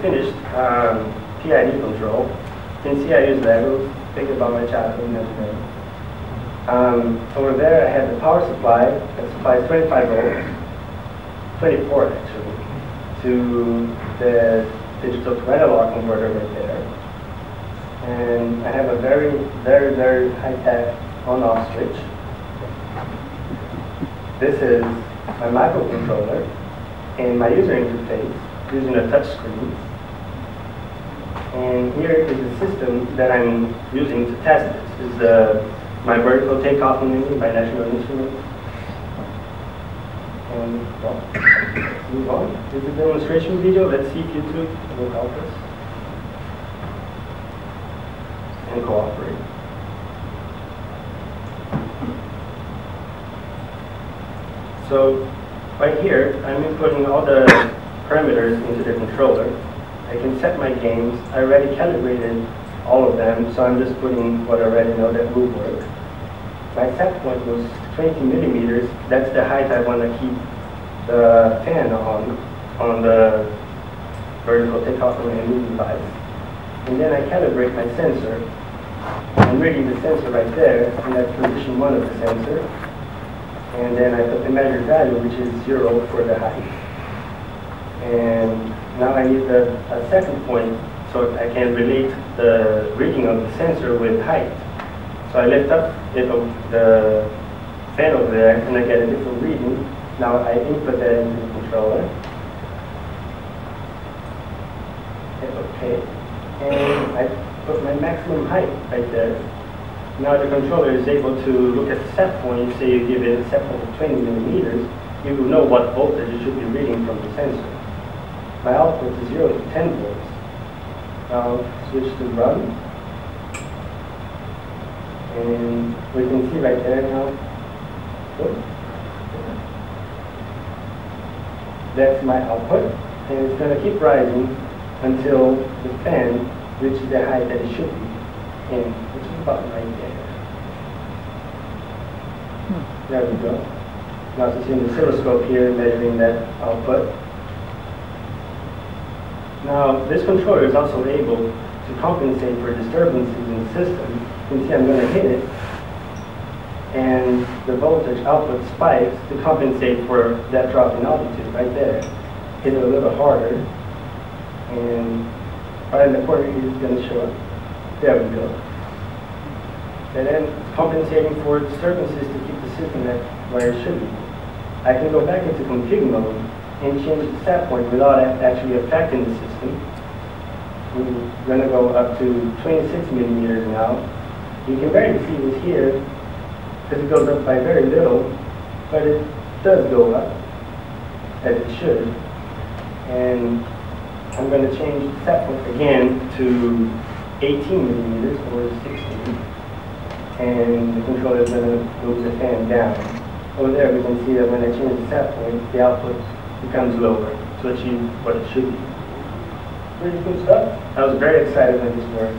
finished PID control. You can see I use Legos, think about my childhood and everything. Over there I have the power supply that supplies 25 volts, 24 actually, to the digital to analog converter right there. And I have a very, very, very high-tech on-off switch. This is my microcontroller and my user interface using a touch screen. And here is the system that I'm using to test this. This is my vertical takeoff menu by National Instruments. And well, let's move on. This is a demonstration video. Let's see if YouTube will help us and cooperate. So right here, I'm inputting all the parameters into the controller. I can set my games. I already calibrated all of them, so I'm just putting what I already know that will work. My set point was 20 millimeters. That's the height I want to keep the fan on the vertical takeoff and moving device. And then I calibrate my sensor. I'm reading the sensor right there, and that's position 1 of the sensor. And then I put the measured value, which is 0 for the height. And now I need a second point so I can relate the reading of the sensor with height. So I lift up the fan over there and I get a different reading. Now I input that into the controller. Hit OK. And I put my maximum height right there. Now the controller is able to look at the set point. Say you give it a set point of 20 millimeters, you will know what voltage it should be reading from the sensor. My output is 0 to 10 volts. Now switch to run. And we can see right there now. Oops. That's my output. And it's going to keep rising until the fan reaches the height that it should be in, which is about right there. There we go. Now it's in the oscilloscope here measuring that output. Now this controller is also able to compensate for disturbances in the system. You can see I'm going to hit it, and the voltage output spikes to compensate for that drop in altitude right there. Hit it a little harder, and right in the corner here is going to show up. There we go. And then compensating for disturbances to keep the system at where it should be. I can go back into config mode and change the set point without actually affecting the system. We're going to go up to 26 millimeters now. You can barely see this here because it goes up by very little, but it does go up as it should. And I'm going to change the set point again to 18 millimeters or 16. And the controller is going to move the fan down. Over there we can see that when I change the set point, the output becomes lower to achieve what it should be. Pretty cool stuff. I was very excited when this worked.